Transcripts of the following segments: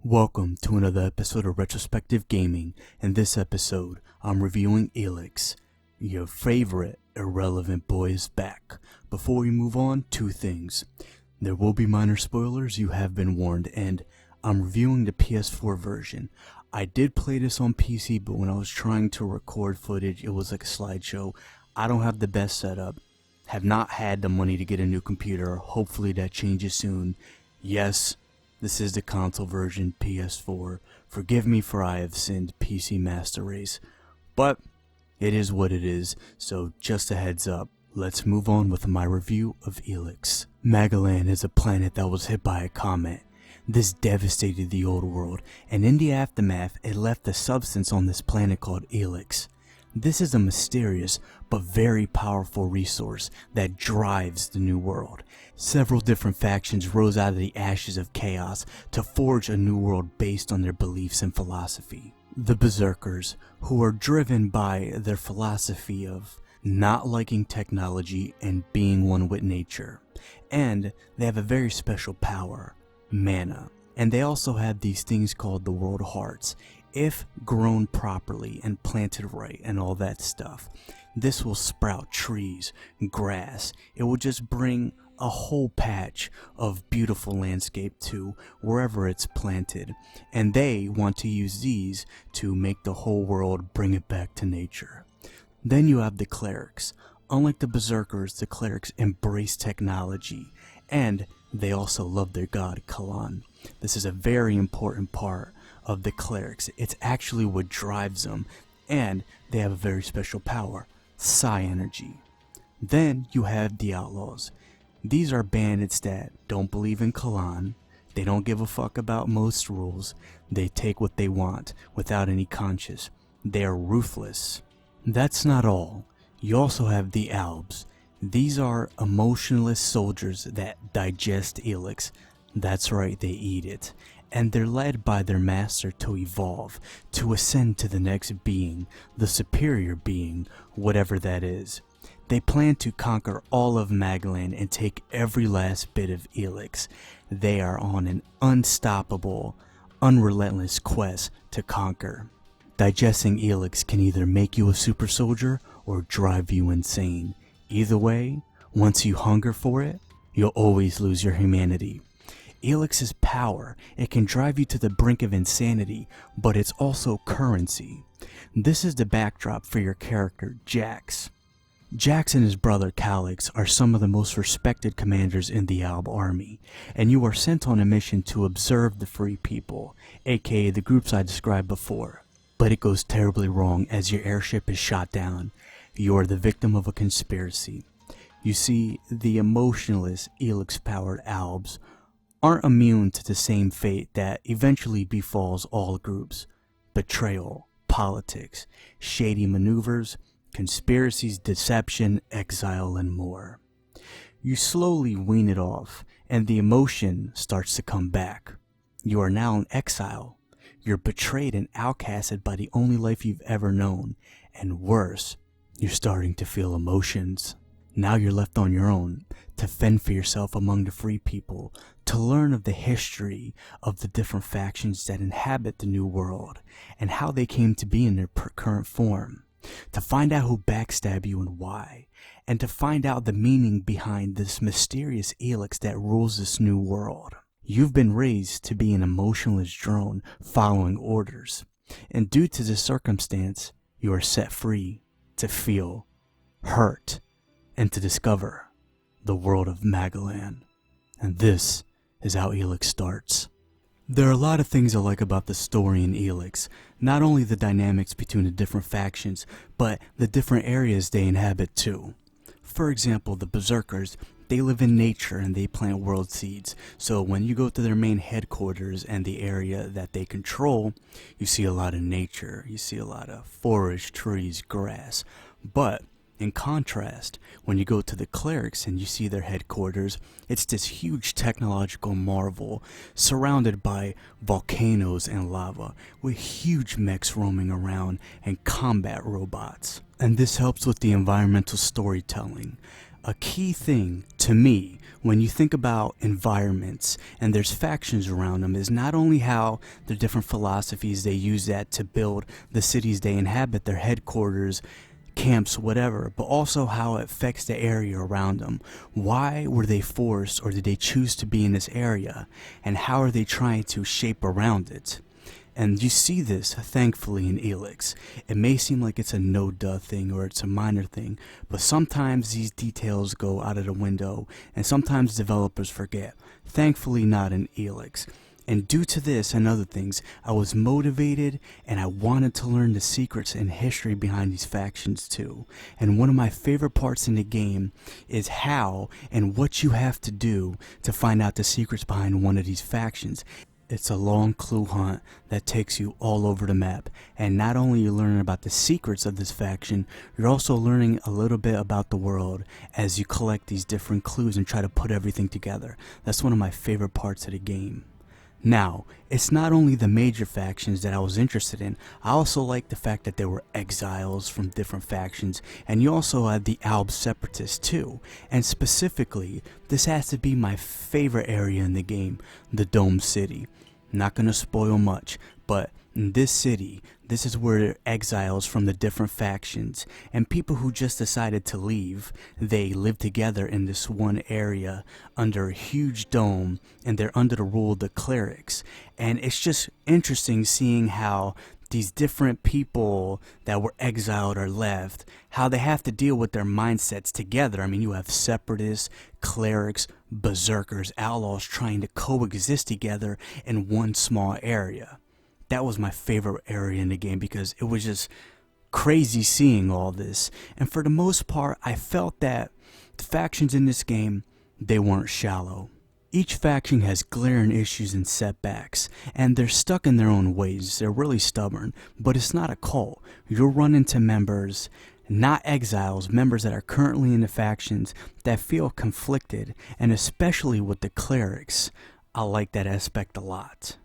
Welcome to another episode of Retrospective Gaming. In this episode, I'm reviewing Elex. Your favorite irrelevant boy is back. Before we move on, two things. There will be minor spoilers, you have been warned, and I'm reviewing the PS4 version. I did play this on PC, but when I was trying to record footage, it was like a slideshow. I don't have the best setup, have not had the money to get a new computer. Hopefully that changes soon. Yes, this is the console version, PS4. Forgive me for I have sinned, PC Master Race. But it is what it is, so just a heads up. Let's move on with my review of Elex. Magalan is a planet that was hit by a comet. This devastated the old world, and in the aftermath, it left a substance on this planet called Elex. This is a mysterious but very powerful resource that drives the new world. Several different factions rose out of the ashes of chaos to forge a new world based on their beliefs and philosophy. The Berserkers, who are driven by their philosophy of not liking technology and being one with nature. And they have a very special power, mana. And they also have these things called the world hearts. If grown properly and planted right and all that stuff, this will sprout trees, grass. It will just bring a whole patch of beautiful landscape to wherever it's planted. And they want to use these to make the whole world bring it back to nature. Then you have the clerics. Unlike the berserkers, the clerics embrace technology. And they also love their god, Kalan. This is a very important part of the clerics. It's actually what drives them, and they have a very special power, psi energy. Then you have the outlaws. These are bandits that don't believe in Kalan. They don't give a fuck about most rules. They take what they want without any conscience. They are ruthless. That's not all. You also have the Albs. These are emotionless soldiers that digest Elex. That's right, they eat it. And they're led by their master to evolve, to ascend to the next being, the superior being, whatever that is. They plan to conquer all of Magalan and take every last bit of Elex. They are on an unstoppable, unrelentless quest to conquer. Digesting Elex can either make you a super soldier or drive you insane. Either way, once you hunger for it, you'll always lose your humanity. Elix's power, it can drive you to the brink of insanity, but it's also currency. This is the backdrop for your character, Jax. Jax and his brother Calix are some of the most respected commanders in the Alb army, and you are sent on a mission to observe the free people, aka the groups I described before. But it goes terribly wrong as your airship is shot down. You are the victim of a conspiracy. You see, the emotionless, Elex-powered Albs aren't immune to the same fate that eventually befalls all groups. Betrayal, politics, shady maneuvers, conspiracies, deception, exile, and more. You slowly wean it off, and the emotion starts to come back. You are now in exile. You're betrayed and outcasted by the only life you've ever known, and worse, you're starting to feel emotions. Now you're left on your own, to fend for yourself among the free people, to learn of the history of the different factions that inhabit the new world, and how they came to be in their current form, to find out who backstabbed you and why, and to find out the meaning behind this mysterious Elex that rules this new world. You've been raised to be an emotionless drone following orders, and due to this circumstance, you are set free to feel hurt and to discover the world of Magalan. And this is how Elex starts. There are a lot of things I like about the story in Elex, not only the dynamics between the different factions, but the different areas they inhabit too. For example, the Berserkers, they live in nature and they plant world seeds, so when you go to their main headquarters and the area that they control, you see a lot of nature, you see a lot of forest, trees, grass. But in contrast, when you go to the clerics and you see their headquarters, it's this huge technological marvel surrounded by volcanoes and lava with huge mechs roaming around and combat robots. And this helps with the environmental storytelling. A key thing to me when you think about environments and there's factions around them is not only how the different philosophies they use that to build the cities they inhabit, their headquarters, camps, whatever, but also how it affects the area around them. Why were they forced, or did they choose to be in this area, and how are they trying to shape around it? And you see this, thankfully, in Elex. It may seem like it's a no-duh thing or it's a minor thing, but sometimes these details go out of the window, and sometimes developers forget. Thankfully not in Elex. And due to this and other things, I was motivated and I wanted to learn the secrets and history behind these factions too. And one of my favorite parts in the game is how and what you have to do to find out the secrets behind one of these factions. It's a long clue hunt that takes you all over the map, and not only are you learning about the secrets of this faction, you're also learning a little bit about the world as you collect these different clues and try to put everything together. That's one of my favorite parts of the game. Now, it's not only the major factions that I was interested in, I also like the fact that there were exiles from different factions, and you also had the Alb Separatists too. And specifically, this has to be my favorite area in the game, the Dome City. Not gonna spoil much, but in this city, this is where exiles from the different factions and people who just decided to leave, they live together in this one area under a huge dome, and they're under the rule of the clerics. And it's just interesting seeing how these different people that were exiled or left, how they have to deal with their mindsets together. I mean, you have separatists, clerics, berserkers, outlaws trying to coexist together in one small area. That was my favorite area in the game because it was just crazy seeing all this. And for the most part, I felt that the factions in this game, they weren't shallow. Each faction has glaring issues and setbacks, and they're stuck in their own ways. They're really stubborn, but it's not a cult. You'll run into members, not exiles, members that are currently in the factions that feel conflicted, and especially with the clerics. I like that aspect a lot.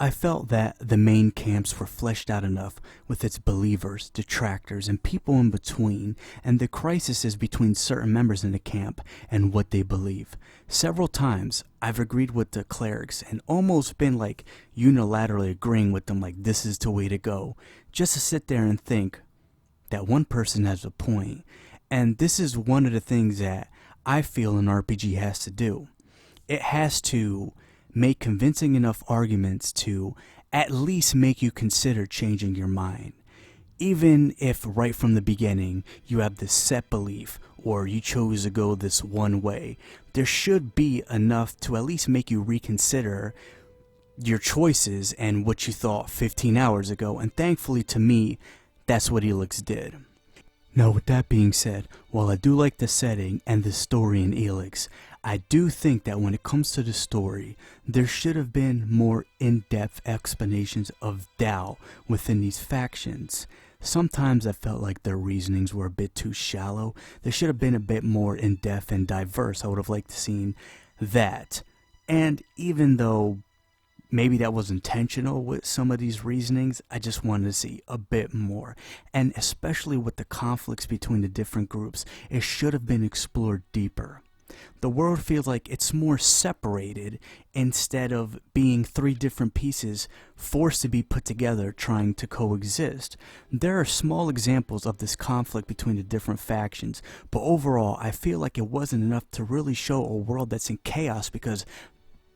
I felt that the main camps were fleshed out enough with its believers, detractors, and people in between, and the crises between certain members in the camp and what they believe. Several times, I've agreed with the clerics and almost been like unilaterally agreeing with them like this is the way to go, just to sit there and think that one person has a point. And this is one of the things that I feel an RPG has to do. It has to make convincing enough arguments to at least make you consider changing your mind. Even if right from the beginning you have this set belief or you chose to go this one way, there should be enough to at least make you reconsider your choices and what you thought 15 hours ago. And thankfully to me, that's what Elex did. Now with that being said, while I do like the setting and the story in Elex, I do think that when it comes to the story, there should have been more in-depth explanations of Tao within these factions. Sometimes I felt like their reasonings were a bit too shallow. There should have been a bit more in-depth and diverse. I would have liked to seen that. And even though maybe that was intentional with some of these reasonings, I just wanted to see a bit more. And especially with the conflicts between the different groups, it should have been explored deeper. The world feels like it's more separated instead of being three different pieces forced to be put together trying to coexist. There are small examples of this conflict between the different factions, but overall I feel like it wasn't enough to really show a world that's in chaos, because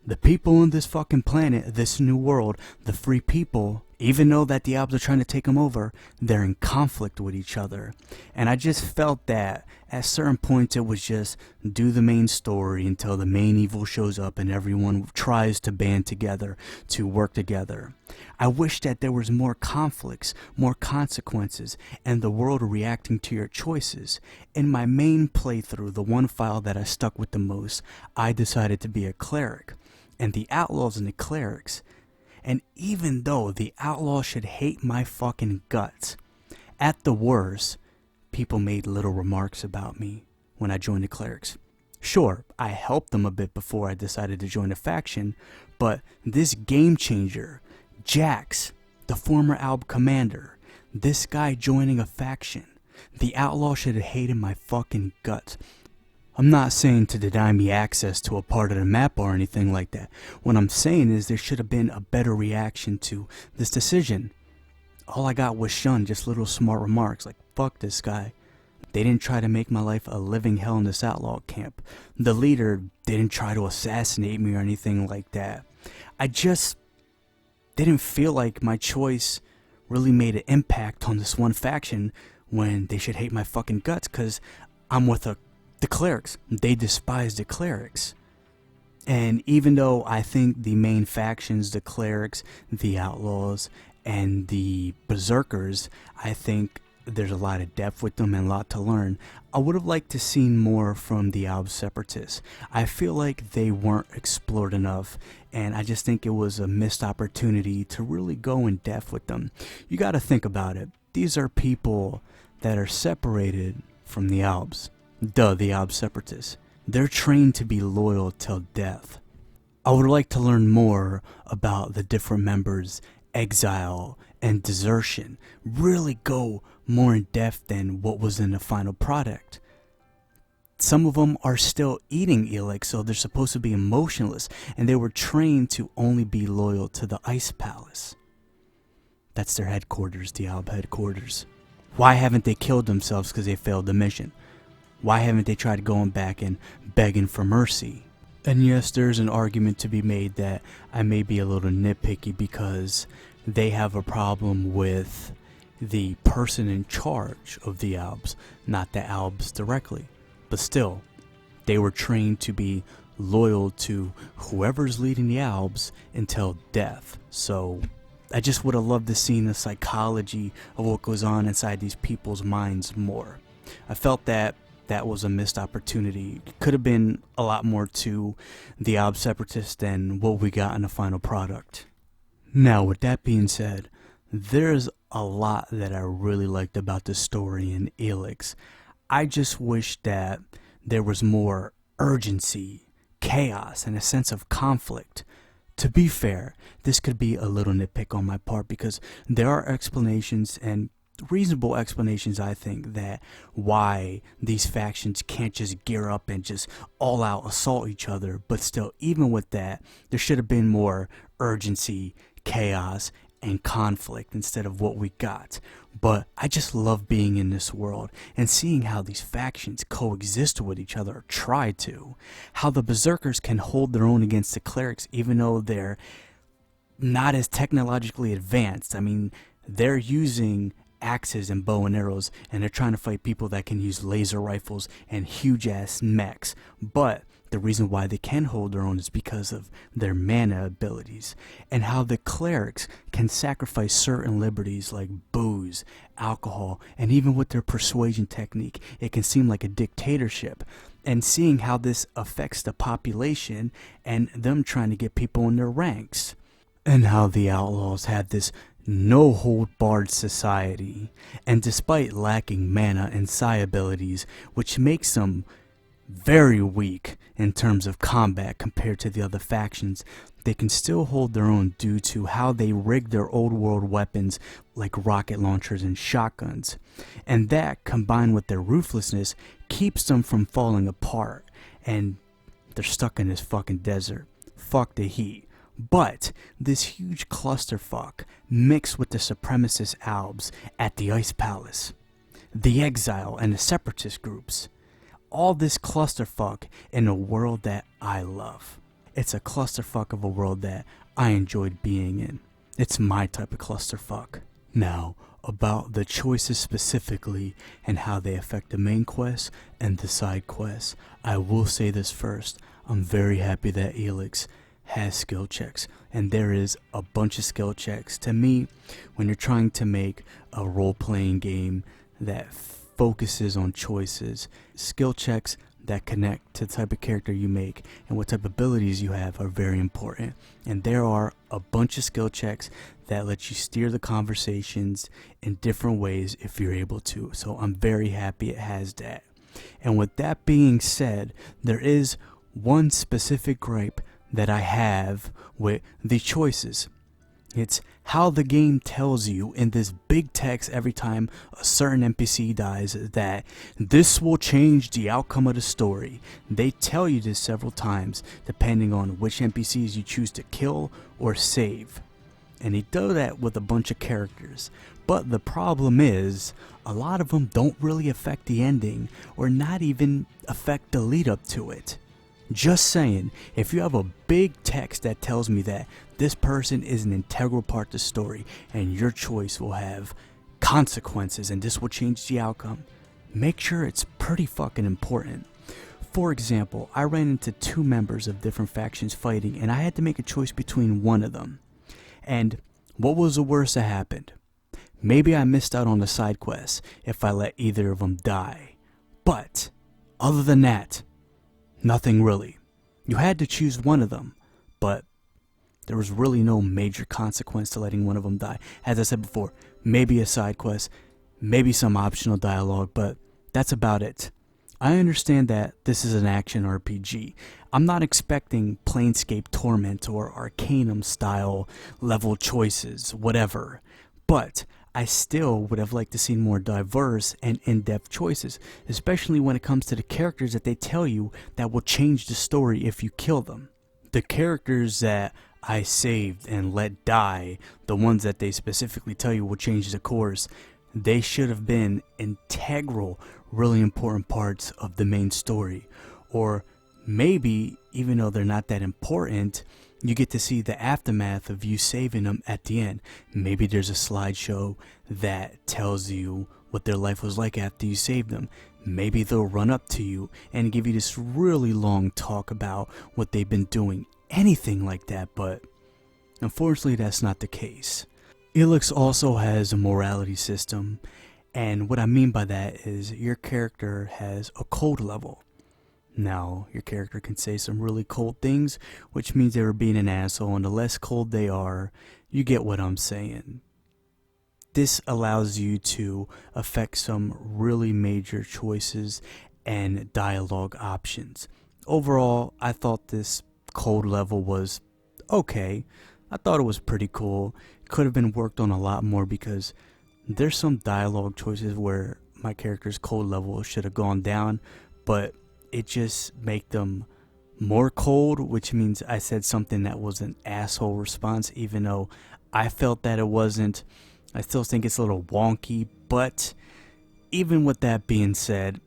the people on this fucking planet, this new world, the free people, even though that the Albs are trying to take them over, they're in conflict with each other. And I just felt that at certain points it was just do the main story until the main evil shows up and everyone tries to band together to work together. I wish that there was more conflicts, more consequences, and the world reacting to your choices. In my main playthrough, the one file that I stuck with the most, I decided to be a cleric. And the outlaws and the clerics, and even though the outlaws should hate my fucking guts, at the worst, people made little remarks about me when I joined the clerics. Sure, I helped them a bit before I decided to join a faction, but this game changer, Jax, the former Alb commander, this guy joining a faction, the outlaw should have hated my fucking guts. I'm not saying to deny me access to a part of the map or anything like that. What I'm saying is there should have been a better reaction to this decision. All I got was shunned, just little smart remarks like, fuck this guy. They didn't try to make my life a living hell in this outlaw camp. The leader didn't try to assassinate me or anything like that. I just didn't feel like my choice really made an impact on this one faction when they should hate my fucking guts, because I'm with the clerics. They despise the clerics. And even though I think the main factions, the clerics, the outlaws, and the berserkers, I think there's a lot of depth with them and a lot to learn. I would have liked to see more from the Alb separatists. I feel like they weren't explored enough, and I just think it was a missed opportunity to really go in depth with them. You got to think about it. These are people that are separated from the Albs. The Alb separatists. They're trained to be loyal till death. I would like to learn more about the different members, exile and desertion. Really go more in depth than what was in the final product. Some of them are still eating Elex, so they're supposed to be emotionless, and they were trained to only be loyal to the Ice Palace. That's their headquarters, the Alb headquarters. Why haven't they killed themselves because they failed the mission? Why haven't they tried going back and begging for mercy? And yes, there's an argument to be made that I may be a little nitpicky because they have a problem with the person in charge of the Albs, not the Albs directly. But still, they were trained to be loyal to whoever's leading the Albs until death. So I just would have loved to see the psychology of what goes on inside these people's minds more. I felt that was a missed opportunity. Could have been a lot more to the Alb separatists than what we got in the final product. Now, with that being said, there's a lot that I really liked about the story in Elex. I just wish that there was more urgency, chaos, and a sense of conflict. To be fair, this could be a little nitpick on my part because there are explanations and reasonable explanations, I think, that why these factions can't just gear up and just all out assault each other. But still, even with that, there should have been more urgency, chaos, and conflict instead of what we got. But I just love being in this world and seeing how these factions coexist with each other, or try to. How the berserkers can hold their own against the clerics even though they're not as technologically advanced. I mean, they're using axes and bow and arrows, and they're trying to fight people that can use laser rifles and huge ass mechs. But the reason why they can hold their own is because of their mana abilities, and how the clerics can sacrifice certain liberties like booze, alcohol, and even with their persuasion technique, it can seem like a dictatorship. And seeing how this affects the population and them trying to get people in their ranks, and how the outlaws have this no-hold-barred society, and despite lacking mana and psi abilities, which makes them very weak in terms of combat compared to the other factions, they can still hold their own due to how they rig their old world weapons like rocket launchers and shotguns. And that, combined with their ruthlessness, keeps them from falling apart, and they're stuck in this fucking desert. Fuck the heat. But this huge clusterfuck mixed with the supremacist Albs at the Ice Palace, the Exile, and the Separatist groups. All this clusterfuck in a world that I love. It's a clusterfuck of a world that I enjoyed being in. It's my type of clusterfuck. Now, about the choices specifically and how they affect the main quest and the side quests, I will say this first. I'm very happy that Elex has skill checks, and there is a bunch of skill checks. To me, when you're trying to make a role-playing game that focuses on choices, skill checks that connect to the type of character you make and what type of abilities you have are very important. And there are a bunch of skill checks that let you steer the conversations in different ways if you're able to. So I'm very happy it has that. And with that being said, there is one specific gripe that I have with the choices. It's how the game tells you in this big text every time a certain NPC dies that this will change the outcome of the story. They tell you this several times depending on which NPCs you choose to kill or save. And they do that with a bunch of characters. But the problem is, a lot of them don't really affect the ending or not even affect the lead up to it. Just saying, if you have a big text that tells me that this person is an integral part of the story and your choice will have consequences and this will change the outcome, make sure it's pretty fucking important. For example, I ran into two members of different factions fighting and I had to make a choice between one of them. And what was the worst that happened? Maybe I missed out on the side quest if I let either of them die. But other than that, nothing really. You had to choose one of them, but there was really no major consequence to letting one of them die. As I said before, maybe a side quest, maybe some optional dialogue, but that's about it. I understand that this is an action RPG. I'm not expecting Planescape Torment or Arcanum style level choices, whatever. But I still would have liked to see more diverse and in-depth choices, especially when it comes to the characters that they tell you that will change the story if you kill them. The characters that I saved and let die, the ones that they specifically tell you will change the course, they should have been integral, really important parts of the main story. Or maybe, even though they're not that important, you get to see the aftermath of you saving them at the end. Maybe there's a slideshow that tells you what their life was like after you saved them. Maybe they'll run up to you and give you this really long talk about what they've been doing. Anything like that, but unfortunately that's not the case. Elex also has a morality system, and what I mean by that is your character has a cold level. Now, your character can say some really cold things, which means they were being an asshole, and the less cold they are, you get what I'm saying. This allows you to affect some really major choices and dialogue options. Overall, I thought this cold level was okay. I thought it was pretty cool. Could have been worked on a lot more because there's some dialogue choices where my character's cold level should have gone down, but it just make them more cold, which means I said something that was an asshole response, even though I felt that it wasn't. I still think it's a little wonky, but even with that being said,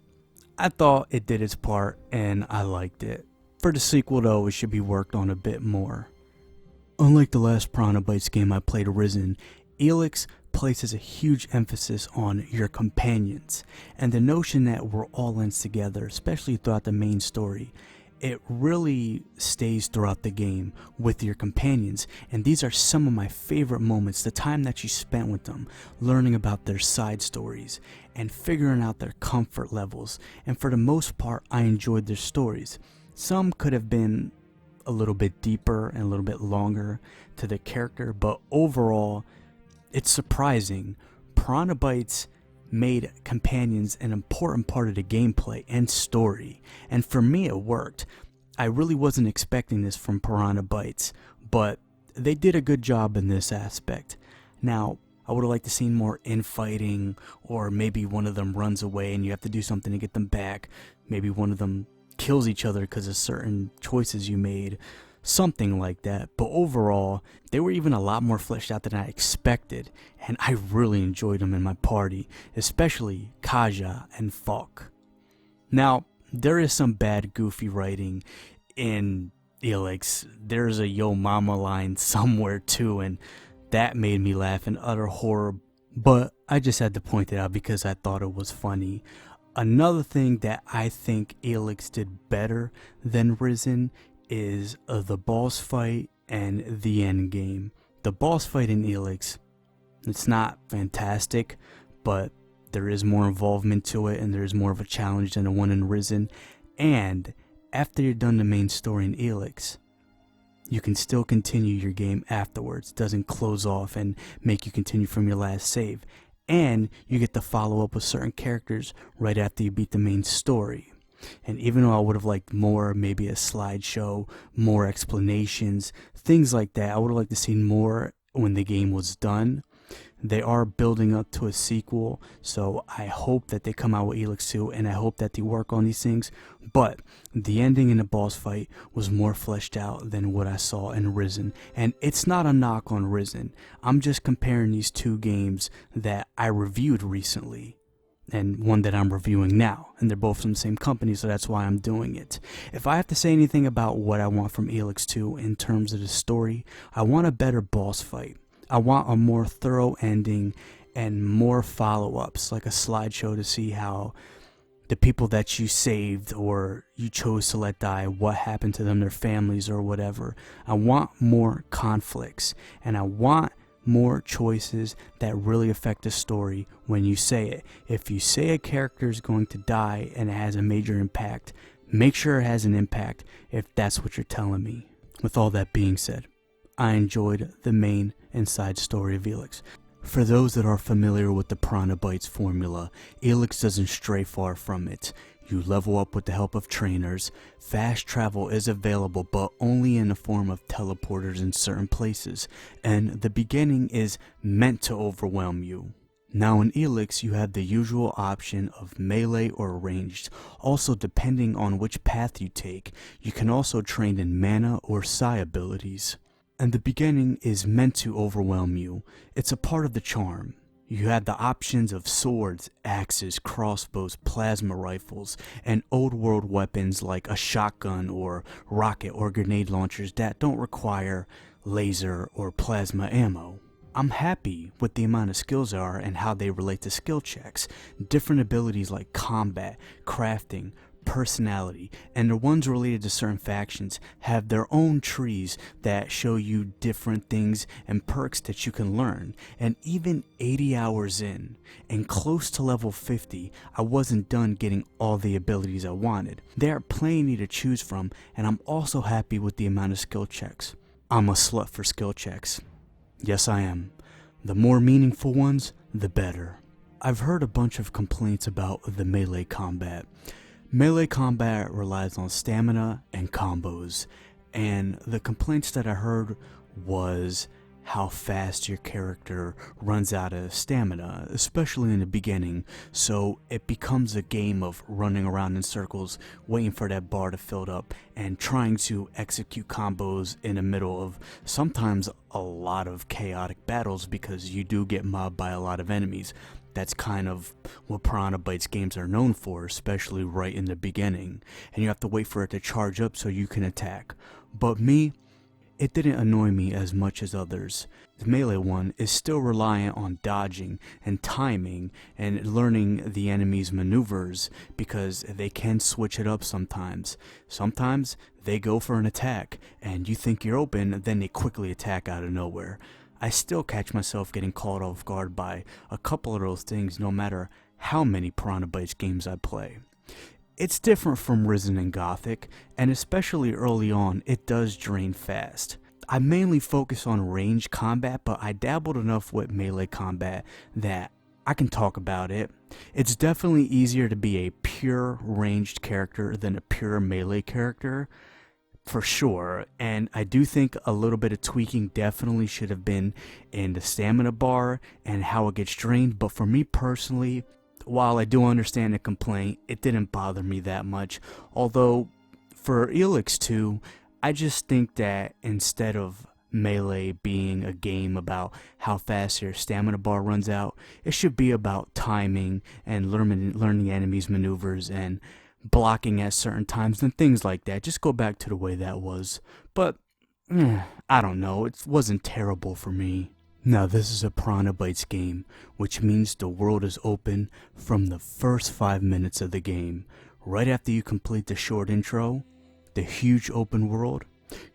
I thought it did its part and I liked it. For the sequel though, it should be worked on a bit more. Unlike the last Piranha Bytes game I played, Arisen, Elex places a huge emphasis on your companions and the notion that we're all in together, especially throughout the main story. It really stays throughout the game with your companions, and these are some of my favorite moments, the time that you spent with them, learning about their side stories and figuring out their comfort levels. And for the most part, I enjoyed their stories. Some could have been a little bit deeper and a little bit longer to the character, but overall it's surprising. Piranha Bytes made companions an important part of the gameplay and story, and for me it worked. I really wasn't expecting this from Piranha Bytes, but they did a good job in this aspect. Now, I would have liked to see more infighting, or maybe one of them runs away and you have to do something to get them back. Maybe one of them kills each other because of certain choices you made. Something like that, but overall, they were even a lot more fleshed out than I expected, and I really enjoyed them in my party, especially Kaja and Falk. Now, there is some bad, goofy writing in Elex. There's a yo mama line somewhere too, and that made me laugh in utter horror, but I just had to point it out because I thought it was funny. Another thing that I think Elex did better than Risen is the boss fight and the end game. The boss fight in Elex, it's not fantastic, but there is more involvement to it and there is more of a challenge than the one in Risen. And after you're done the main story in Elex, you can still continue your game afterwards. It doesn't close off and make you continue from your last save. And you get to follow up with certain characters right after you beat the main story. And even though I would have liked more, maybe a slideshow, more explanations, things like that, I would have liked to see more when the game was done. They are building up to a sequel, so I hope that they come out with Elex 2, and I hope that they work on these things. But the ending in the boss fight was more fleshed out than what I saw in Risen, and it's not a knock on Risen. I'm just comparing these two games that I reviewed recently and one that I'm reviewing now, and they're both from the same company, so that's why I'm doing it. If I have to say anything about what I want from Elex 2 in terms of the story, I want a better boss fight. I want a more thorough ending and more follow-ups, like a slideshow to see how the people that you saved or you chose to let die, what happened to them, their families or whatever. I want more conflicts, and I want more choices that really affect the story when you say it. If you say a character is going to die and it has a major impact, make sure it has an impact if that's what you're telling me. With all that being said, I enjoyed the main and side story of Elex. For those that are familiar with the Piranha Bytes formula, Elex doesn't stray far from it. You level up with the help of trainers. Fast travel is available, but only in the form of teleporters in certain places, and the beginning is meant to overwhelm you. Now in Elex, you have the usual option of melee or ranged. Also, depending on which path you take, you can also train in mana or psi abilities. And the beginning is meant to overwhelm you. It's a part of the charm. You have the options of swords, axes, crossbows, plasma rifles, and old world weapons like a shotgun or rocket or grenade launchers that don't require laser or plasma ammo. I'm happy with the amount of skills there are and how they relate to skill checks. Different abilities like combat, crafting, personality, and the ones related to certain factions have their own trees that show you different things and perks that you can learn. And even 80 hours in and close to level 50, I wasn't done getting all the abilities I wanted. There are plenty to choose from, and I'm also happy with the amount of skill checks. I'm a slut for skill checks. Yes, I am. The more meaningful ones, the better. I've heard a bunch of complaints about the melee combat. Melee combat relies on stamina and combos, and the complaints that I heard was how fast your character runs out of stamina, especially in the beginning, so it becomes a game of running around in circles, waiting for that bar to fill up, and trying to execute combos in the middle of sometimes a lot of chaotic battles because you do get mobbed by a lot of enemies. That's kind of what Piranha Bytes games are known for, especially right in the beginning, and you have to wait for it to charge up so you can attack. But me, it didn't annoy me as much as others. The melee one is still reliant on dodging and timing and learning the enemy's maneuvers because they can switch it up sometimes. Sometimes they go for an attack and you think you're open, then they quickly attack out of nowhere. I still catch myself getting caught off guard by a couple of those things no matter how many Piranha Bytes games I play. It's different from Risen and Gothic, and especially early on, it does drain fast. I mainly focus on ranged combat, but I dabbled enough with melee combat that I can talk about it. It's definitely easier to be a pure ranged character than a pure melee character, for sure, and I do think a little bit of tweaking definitely should have been in the stamina bar and how it gets drained, but for me personally, while I do understand the complaint, it didn't bother me that much. Although, for Elex 2, I just think that instead of melee being a game about how fast your stamina bar runs out, it should be about timing and learning enemies' maneuvers and blocking at certain times and things like that. Just go back to the way that was. But I don't know, it wasn't terrible for me. Now this is a Piranha Bytes game, which means the world is open from the first 5 minutes of the game. Right after you complete the short intro, the huge open world,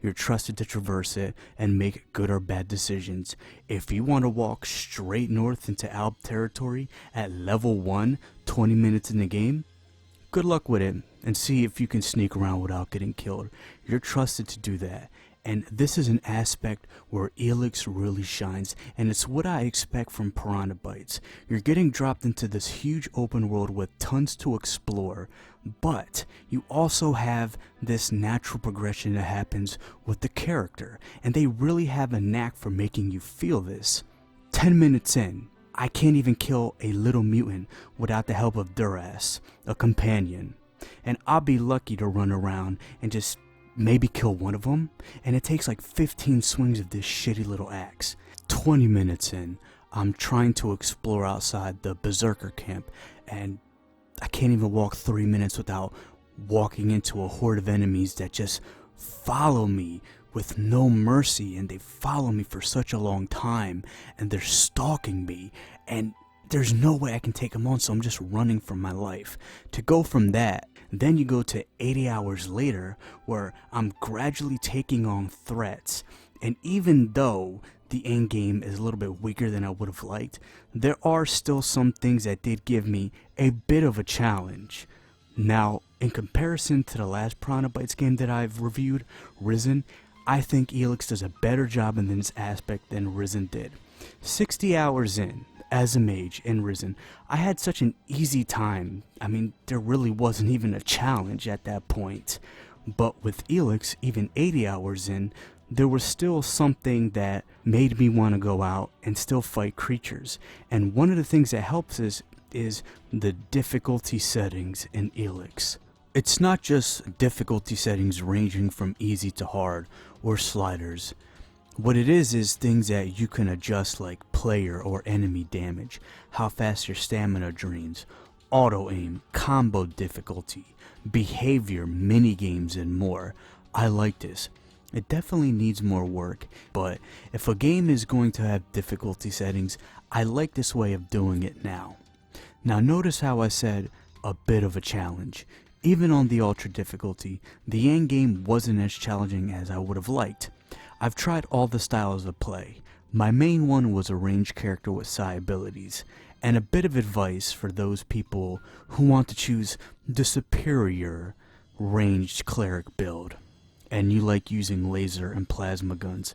you're trusted to traverse it and make good or bad decisions. If you want to walk straight north into Alp territory at level 1, 20 minutes in the game, good luck with it, and see if you can sneak around without getting killed. You're trusted to do that. And this is an aspect where Elex really shines, and it's what I expect from Piranha Bytes. You're getting dropped into this huge open world with tons to explore, but you also have this natural progression that happens with the character, and they really have a knack for making you feel this. 10 minutes in, I can't even kill a little mutant without the help of Duras, a companion, and I'll be lucky to run around and just maybe kill one of them, and it takes like 15 swings of this shitty little axe. 20 minutes in, I'm trying to explore outside the Berserker camp, and I can't even walk 3 minutes without walking into a horde of enemies that just follow me with no mercy, and they follow me for such a long time, and they're stalking me, and there's no way I can take them on, so I'm just running for my life. To go from that, then you go to 80 hours later, where I'm gradually taking on threats, and even though the end game is a little bit weaker than I would have liked, there are still some things that did give me a bit of a challenge. Now, in comparison to the last Piranha Bytes game that I've reviewed, Risen, I think Elex does a better job in this aspect than Risen did. 60 hours in, as a mage in Risen, I had such an easy time. I mean, there really wasn't even a challenge at that point. But with Elex, even 80 hours in, there was still something that made me want to go out and still fight creatures. And one of the things that helps is the difficulty settings in Elex. It's not just difficulty settings ranging from easy to hard or sliders. What it is things that you can adjust, like player or enemy damage, how fast your stamina drains, auto aim, combo difficulty, behavior, mini games, and more. I like this. It definitely needs more work, but if a game is going to have difficulty settings, I like this way of doing it now. Now notice how I said a bit of a challenge. Even on the ultra difficulty, the end game wasn't as challenging as I would have liked. I've tried all the styles of play. My main one was a ranged character with psi abilities, and a bit of advice for those people who want to choose the superior ranged cleric build, and you like using laser and plasma guns.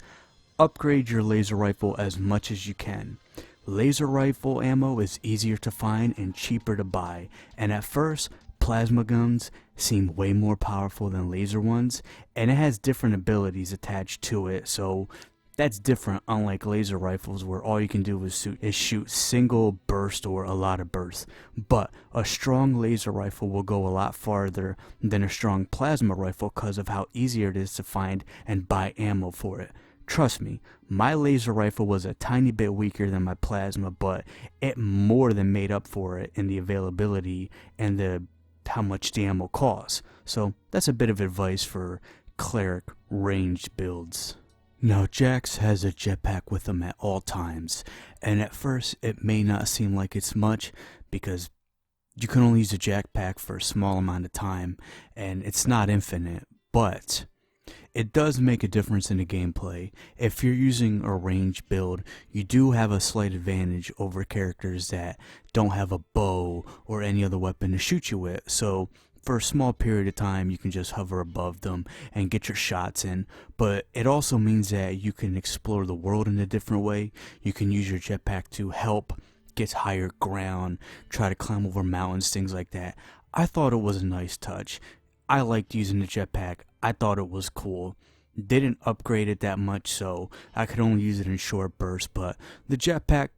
Upgrade your laser rifle as much as you can. Laser rifle ammo is easier to find and cheaper to buy, and at first, plasma guns seem way more powerful than laser ones, and it has different abilities attached to it, so that's different, unlike laser rifles where all you can do is shoot single burst or a lot of bursts. But a strong laser rifle will go a lot farther than a strong plasma rifle because of how easier it is to find and buy ammo for it. Trust me, my laser rifle was a tiny bit weaker than my plasma, but it more than made up for it in the availability and how much the ammo costs. So that's a bit of advice for cleric ranged builds. Now Jax has a jetpack with him at all times, and at first it may not seem like it's much because you can only use a jetpack for a small amount of time and it's not infinite, but it does make a difference in the gameplay. If you're using a ranged build, you do have a slight advantage over characters that don't have a bow or any other weapon to shoot you with. So for a small period of time, you can just hover above them and get your shots in. But it also means that you can explore the world in a different way. You can use your jetpack to help get higher ground, try to climb over mountains, things like that. I thought it was a nice touch. I liked using the jetpack. I thought it was cool. Didn't upgrade it that much, so I could only use it in short bursts, but the jetpack,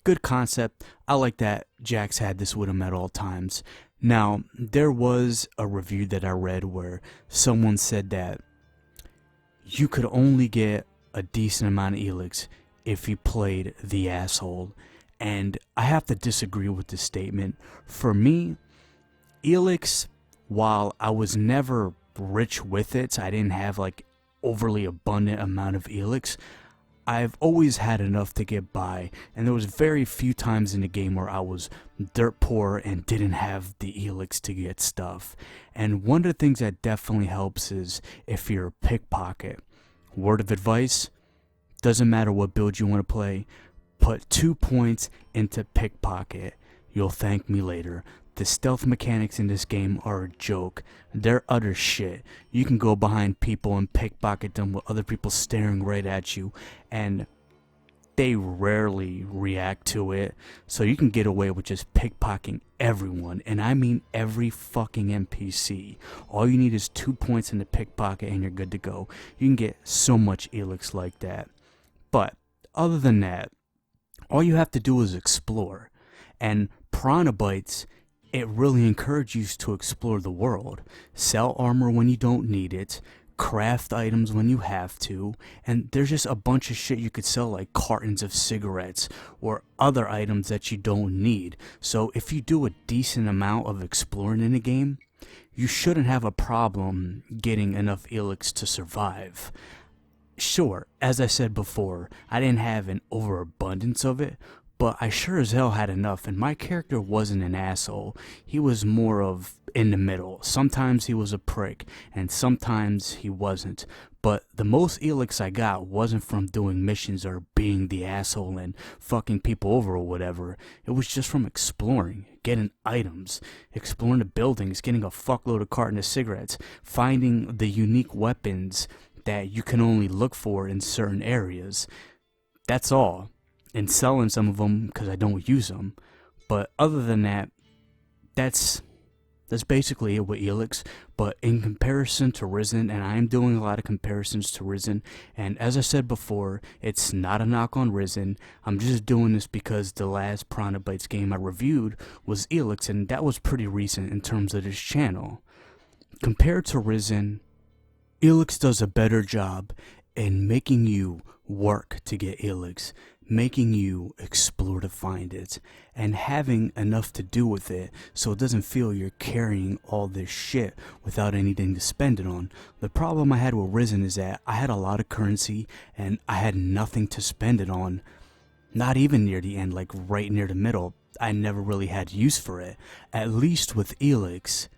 good concept. I like that Jax had this with him at all times. Now, there was a review that I read where someone said that you could only get a decent amount of Elex if you played the asshole, and I have to disagree with this statement. For me, Elex, while I was never rich with it, so I didn't have like overly abundant amount of Elex, I've always had enough to get by, and there was very few times in the game where I was dirt poor and didn't have the Elex to get stuff. And one of the things that definitely helps is if you're a pickpocket. Word of advice, doesn't matter what build you want to play, put 2 points into pickpocket. You'll thank me later. The stealth mechanics in this game are a joke. They're utter shit. You can go behind people and pickpocket them with other people staring right at you, and they rarely react to it. So you can get away with just pickpocketing everyone, and I mean every fucking NPC. All you need is 2 points in the pickpocket and you're good to go. You can get so much Elex like that. But other than that, all you have to do is explore. And Piranha Bytes, it really encourages you to explore the world. Sell armor when you don't need it, craft items when you have to, and there's just a bunch of shit you could sell, like cartons of cigarettes or other items that you don't need. So if you do a decent amount of exploring in a game, you shouldn't have a problem getting enough Elex to survive. Sure, as I said before, I didn't have an overabundance of it, but I sure as hell had enough, and my character wasn't an asshole. He was more of in the middle. Sometimes he was a prick, and sometimes he wasn't. But the most Elex I got wasn't from doing missions or being the asshole and fucking people over or whatever. It was just from exploring, getting items, exploring the buildings, getting a fuckload of carton of cigarettes, finding the unique weapons that you can only look for in certain areas. That's all. And selling some of them because I don't use them. But other than that, that's basically it with Elex. But in comparison to Risen, and I am doing a lot of comparisons to Risen, and as I said before, it's not a knock on Risen. I'm just doing this because the last Piranha Bytes game I reviewed was Elex, and that was pretty recent in terms of this channel. Compared to Risen, Elex does a better job in making you work to get Elex, making you explore to find it, and having enough to do with it so it doesn't feel you're carrying all this shit without anything to spend it on. The problem I had with Risen is that I had a lot of currency and I had nothing to spend it on. Not even near the end, like right near the middle. I never really had use for it. At least with Elex,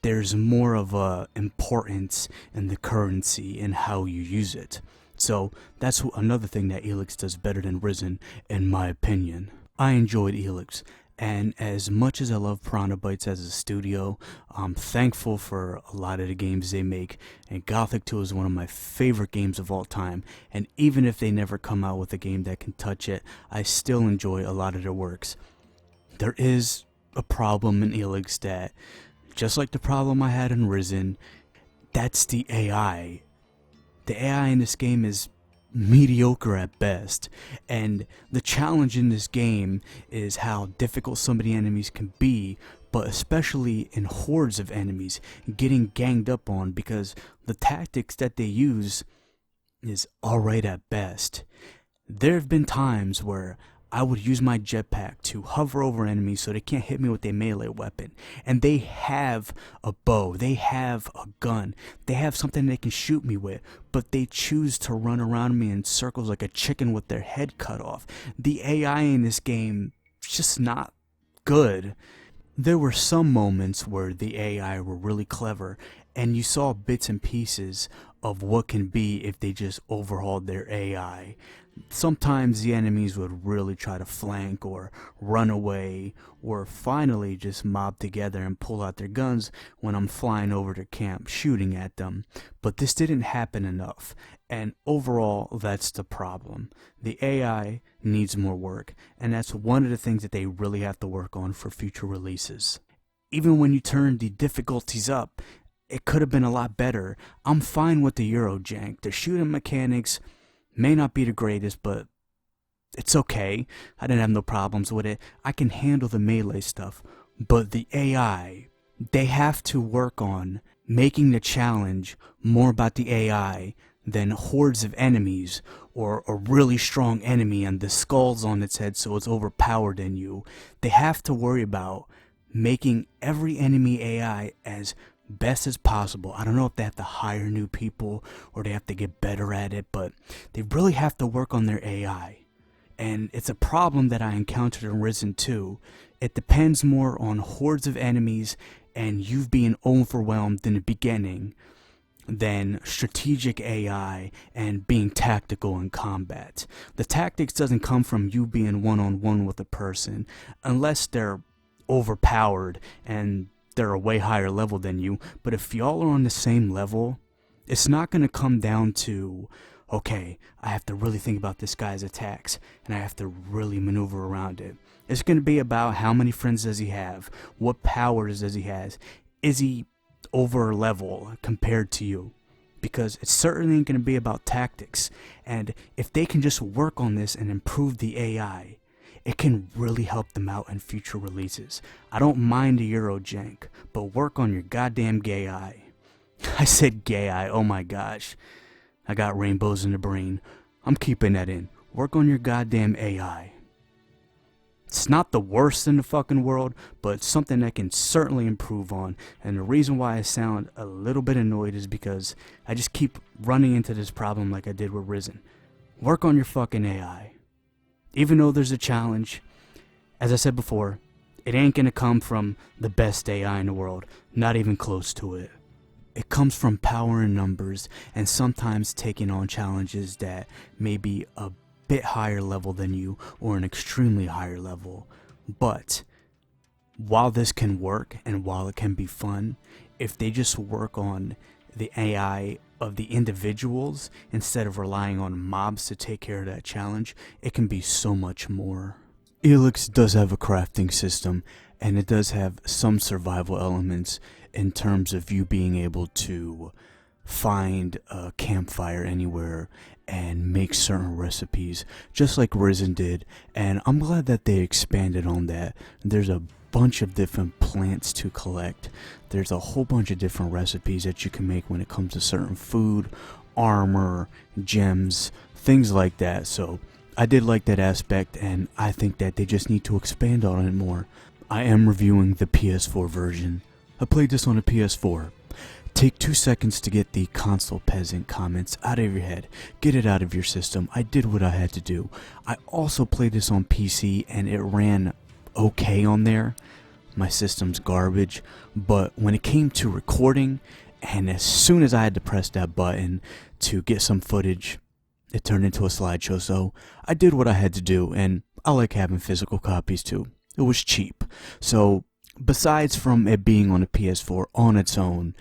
there's more of a importance in the currency and how you use it. So that's another thing that Elex does better than Risen, in my opinion. I enjoyed Elex, and as much as I love Piranha Bytes as a studio, I'm thankful for a lot of the games they make, and Gothic 2 is one of my favorite games of all time, and even if they never come out with a game that can touch it, I still enjoy a lot of their works. There is a problem in Elex that, just like the problem I had in Risen, that's the AI. The AI in this game is mediocre at best, and the challenge in this game is how difficult some of the enemies can be, but especially in hordes of enemies getting ganged up on, because the tactics that they use is alright at best. There have been times where I would use my jetpack to hover over enemies so they can't hit me with a melee weapon. And they have a bow, they have a gun, they have something they can shoot me with, but they choose to run around me in circles like a chicken with their head cut off. The AI in this game is just not good. There were some moments where the AI were really clever, and you saw bits and pieces of what can be if they just overhauled their AI. Sometimes the enemies would really try to flank or run away, or finally just mob together and pull out their guns when I'm flying over their camp shooting at them. But this didn't happen enough, and overall that's the problem. The AI needs more work, and that's one of the things that they really have to work on for future releases. Even when you turn the difficulties up, it could have been a lot better. I'm fine with the Euro jank. The shooting mechanics may not be the greatest, but it's okay. I didn't have no problems with it. I can handle the melee stuff. But the AI, they have to work on making the challenge more about the AI than hordes of enemies or a really strong enemy and the skulls on its head so it's overpowered in you. They have to worry about making every enemy AI as best as possible. I don't know if they have to hire new people or they have to get better at it, but they really have to work on their AI. And it's a problem that I encountered in Risen 2. It depends more on hordes of enemies and you being overwhelmed in the beginning than strategic AI and being tactical in combat. The tactics doesn't come from you being one-on-one with a person unless they're overpowered and they're a way higher level than you. But if y'all are on the same level, it's not going to come down to, okay, I have to really think about this guy's attacks and I have to really maneuver around it. It's going to be about how many friends does he have, what powers does he has, is he over level compared to you, because it's certainly going to be about tactics. And if they can just work on this and improve the AI, it can really help them out in future releases. I don't mind the Euro jank, but work on your goddamn gay eye. I said gay eye, oh my gosh. I got rainbows in the brain. I'm keeping that in. Work on your goddamn AI. It's not the worst in the fucking world, but it's something that can certainly improve on. And the reason why I sound a little bit annoyed is because I just keep running into this problem like I did with Risen. Work on your fucking AI. Even though there's a challenge, as I said before, it ain't gonna come from the best AI in the world. Not even close to it. It comes from power in numbers and sometimes taking on challenges that may be a bit higher level than you or an extremely higher level. But while this can work and while it can be fun, if they just work on the AI of the individuals instead of relying on mobs to take care of that challenge, it can be so much more. Elex does have a crafting system, and it does have some survival elements in terms of you being able to find a campfire anywhere and make certain recipes, just like Risen did. And I'm glad that they expanded on that. There's a bunch of different plants to collect. There's a whole bunch of different recipes that you can make when it comes to certain food, armor, gems, things like that. So I did like that aspect, and I think that they just need to expand on it more. I am reviewing the PS4 version. I played this on a PS4. Take 2 seconds to get the console peasant comments out of your head. Get it out of your system. I did what I had to do. I also played this on PC and it ran okay on there. My system's garbage. But when it came to recording, and as soon as I had to press that button to get some footage, it turned into a slideshow. So I did what I had to do, and I like having physical copies too. It was cheap. So besides from it being on a PS4 on its own,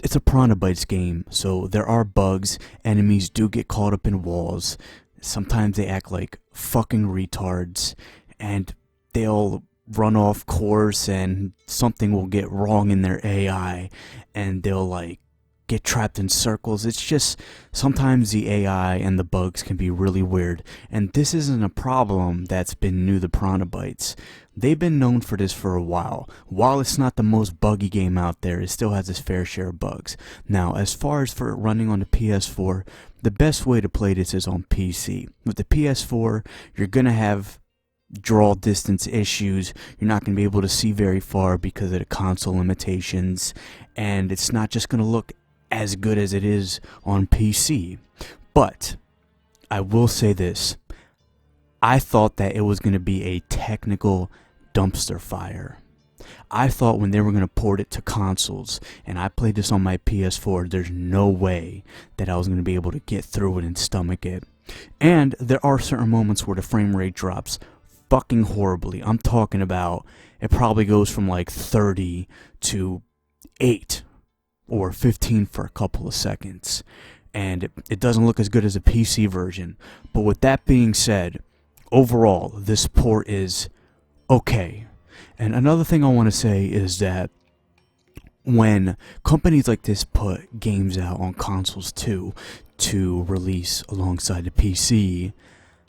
it's a Piranha Bytes game, so there are bugs. Enemies do get caught up in walls. Sometimes they act like fucking retards, and they'll run off course, and something will get wrong in their AI, and they'll like get trapped in circles. It's just sometimes the AI and the bugs can be really weird, and this isn't a problem that's been new to Piranha Bytes. They've been known for this for a while. While it's not the most buggy game out there, it still has its fair share of bugs. Now, as far as for it running on the PS4, the best way to play this is on PC. With the PS4, you're gonna have draw distance issues. You're not going to be able to see very far because of the console limitations, and it's not just going to look as good as it is on PC. But I will say this, I thought that it was going to be a technical dumpster fire. I thought when they were going to port it to consoles, and I played this on my PS4, there's no way that I was going to be able to get through it and stomach it. And there are certain moments where the frame rate drops fucking horribly. I'm talking about it probably goes from like 30 to 8 or 15 for a couple of seconds, and it doesn't look as good as a PC version. But with that being said, overall this port is okay. And another thing I want to say is that when companies like this put games out on consoles too to release alongside the PC,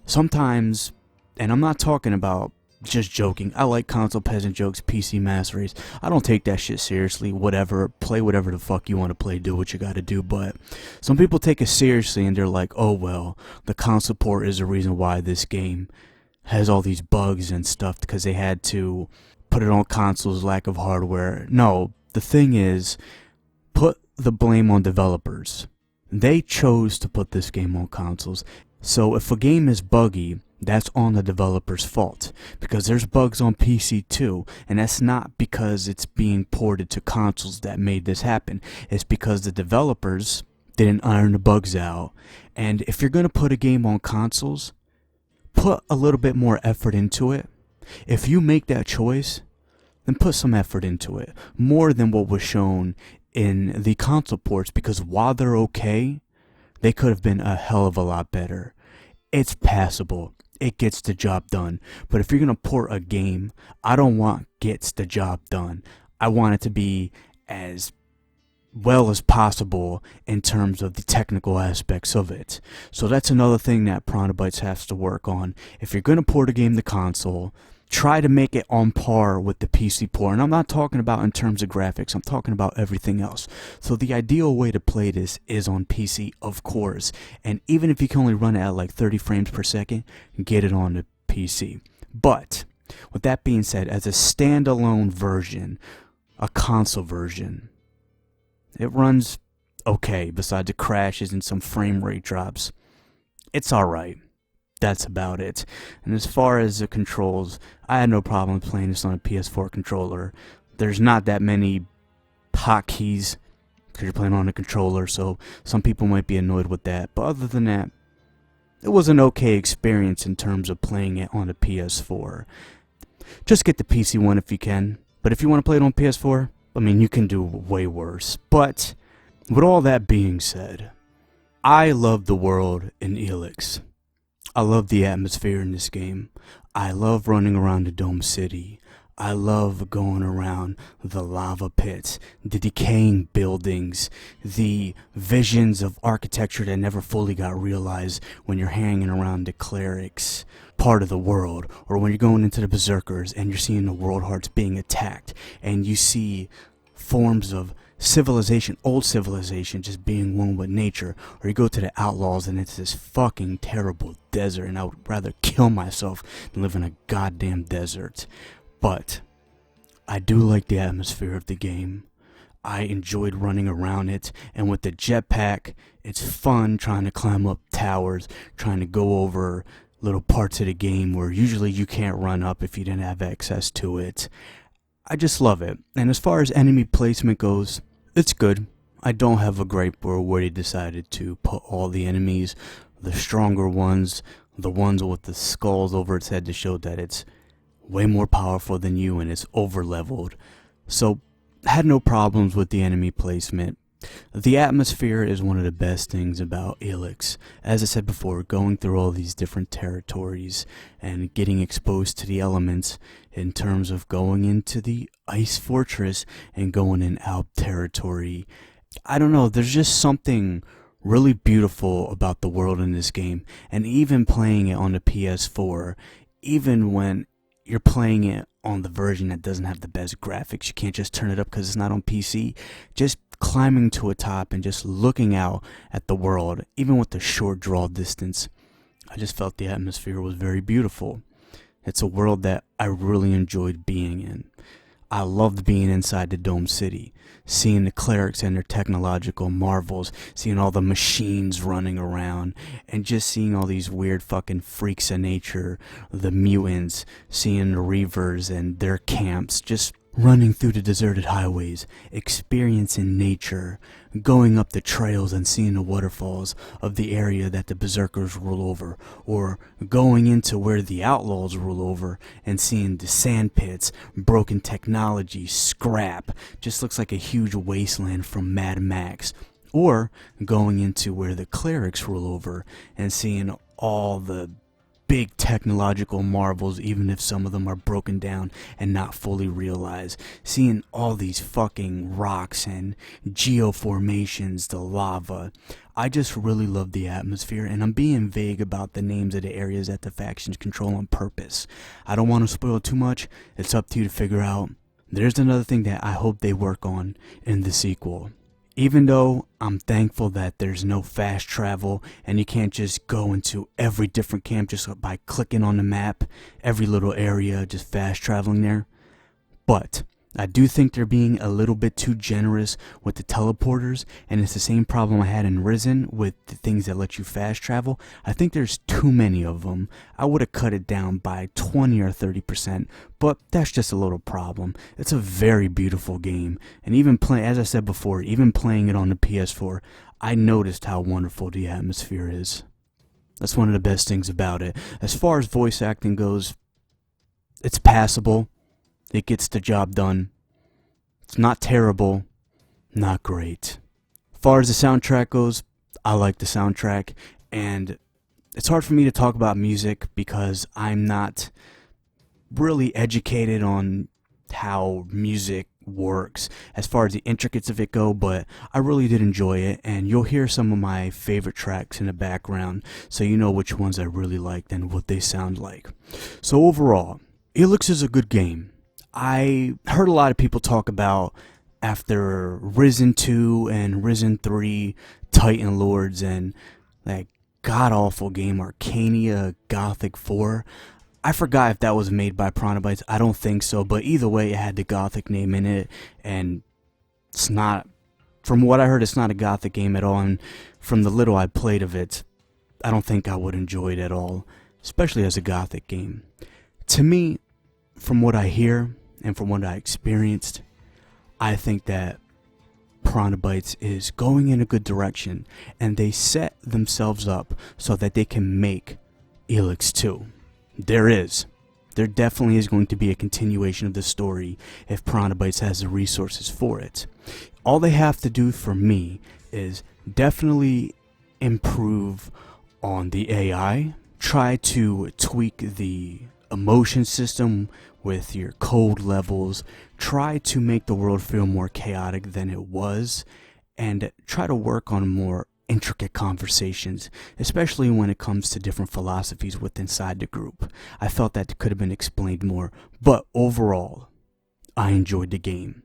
sometimes, and I'm not talking about just joking, I like console peasant jokes, PC master race, I don't take that shit seriously, whatever, play whatever the fuck you want to play, do what you gotta do. But some people take it seriously and they're like, oh well, the console port is the reason why this game has all these bugs and stuff because they had to put it on consoles, lack of hardware. No, the thing is, put the blame on developers. They chose to put this game on consoles. So if a game is buggy, that's on the developer's fault, because there's bugs on PC too, and that's not because it's being ported to consoles that made this happen. It's because the developers didn't iron the bugs out. And if you're going to put a game on consoles, put a little bit more effort into it. If you make that choice, then put some effort into it. More than what was shown in the console ports, because while they're okay, they could have been a hell of a lot better. It's passable. It gets the job done. But if you're going to port a game, I don't want gets the job done. I want it to be as well as possible in terms of the technical aspects of it. So that's another thing that Pronobytes has to work on. If you're going to port a game to console, try to make it on par with the PC port. And I'm not talking about in terms of graphics, I'm talking about everything else. So the ideal way to play this is on PC, of course. And even if you can only run it at like 30 frames per second, get it on the PC. But with that being said, as a standalone version, a console version, it runs okay besides the crashes and some frame rate drops. It's alright. That's about it. And as far as the controls, I had no problem playing this on a PS4 controller. There's not that many hotkeys because you're playing on a controller, so some people might be annoyed with that. But other than that, it was an okay experience in terms of playing it on a PS4. Just get the PC one if you can. But if you want to play it on PS4, I mean, you can do way worse. But with all that being said, I love the world in Elex. I love the atmosphere in this game. I love running around the Dome City. I love going around the lava pits, the decaying buildings, the visions of architecture that never fully got realized when you're hanging around the clerics part of the world, or when you're going into the berserkers and you're seeing the world hearts being attacked and you see forms of civilization, old civilization, just being one with nature. Or you go to the outlaws and it's this fucking terrible desert, and I would rather kill myself than live in a goddamn desert. But I do like the atmosphere of the game. I enjoyed running around it, and with the jetpack, it's fun trying to climb up towers, trying to go over little parts of the game where usually you can't run up if you didn't have access to it. I just love it. And as far as enemy placement goes, it's good. I don't have a gripe where they decided to put all the enemies, the stronger ones, the ones with the skulls over its head to show that it's way more powerful than you and it's over leveled. So had no problems with the enemy placement. The atmosphere is one of the best things about Elex. As I said before, going through all these different territories and getting exposed to the elements in terms of going into the Ice Fortress and going in Alp territory. I don't know, there's just something really beautiful about the world in this game. And even playing it on the PS4, even when you're playing it on the version that doesn't have the best graphics, you can't just turn it up because it's not on PC. Just climbing to a top and just looking out at the world, even with the short draw distance, I just felt the atmosphere was very beautiful. It's a world that I really enjoyed being in. I loved being inside the Dome City, seeing the clerics and their technological marvels, seeing all the machines running around, and just seeing all these weird fucking freaks of nature, the mutants, seeing the Reavers and their camps, just running through the deserted highways, experiencing nature, going up the trails and seeing the waterfalls of the area that the berserkers rule over, or going into where the outlaws rule over and seeing the sand pits, broken technology, scrap, just looks like a huge wasteland from Mad Max, or going into where the clerics rule over and seeing all the big technological marvels, even if some of them are broken down and not fully realized. Seeing all these fucking rocks and geoformations, the lava. I just really love the atmosphere, and I'm being vague about the names of the areas that the factions control on purpose. I don't want to spoil too much. It's up to you to figure out. There's another thing that I hope they work on in the sequel. Even though I'm thankful that there's no fast travel and you can't just go into every different camp just by clicking on the map, every little area, just fast traveling there. But I do think they're being a little bit too generous with the teleporters, and it's the same problem I had in Risen with the things that let you fast travel. I think there's too many of them. I would have cut it down by 20 or 30%, but that's just a little problem. It's a very beautiful game, and even playing, as I said before, even playing it on the PS4, I noticed how wonderful the atmosphere is. That's one of the best things about it. As far as voice acting goes, it's passable. It gets the job done. It's not terrible, not great. As far as the soundtrack goes, I like the soundtrack, and it's hard for me to talk about music because I'm not really educated on how music works as far as the intricacies of it go, but I really did enjoy it, and you'll hear some of my favorite tracks in the background so you know which ones I really liked and what they sound like. So overall, Elex is a good game. I heard a lot of people talk about after Risen 2 and Risen 3 Titan Lords and that god-awful game Arcania Gothic 4. I forgot if that was made by Piranha. I don't think so, but either way, it had the Gothic name in it, and it's not, from what I heard, it's not a Gothic game at all, and from the little I played of it, I don't think I would enjoy it at all, especially as a Gothic game. To me, from what I hear, and from what I experienced, I think that Piranha Bytes is going in a good direction, and they set themselves up so that they can make Elex 2. There definitely is going to be a continuation of the story if Piranha Bytes has the resources for it. All they have to do for me is definitely improve on the AI, try to tweak the emotion system with your code levels, try to make the world feel more chaotic than it was, and try to work on more intricate conversations, especially when it comes to different philosophies within inside the group. I felt that could have been explained more, but overall, I enjoyed the game.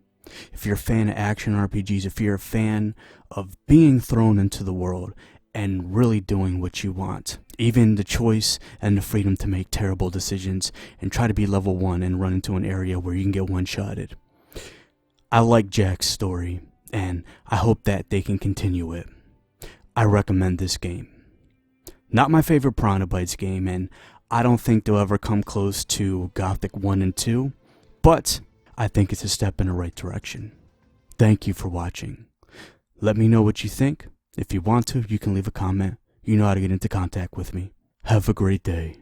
If you're a fan of action RPGs, if you're a fan of being thrown into the world and really doing what you want, even the choice and the freedom to make terrible decisions and try to be level 1 and run into an area where you can get one-shotted. I like Jack's story, and I hope that they can continue it. I recommend this game. Not my favorite Piranha Bytes game, and I don't think they'll ever come close to Gothic 1 and 2, but I think it's a step in the right direction. Thank you for watching. Let me know what you think. If you want to, you can leave a comment. You know how to get into contact with me. Have a great day.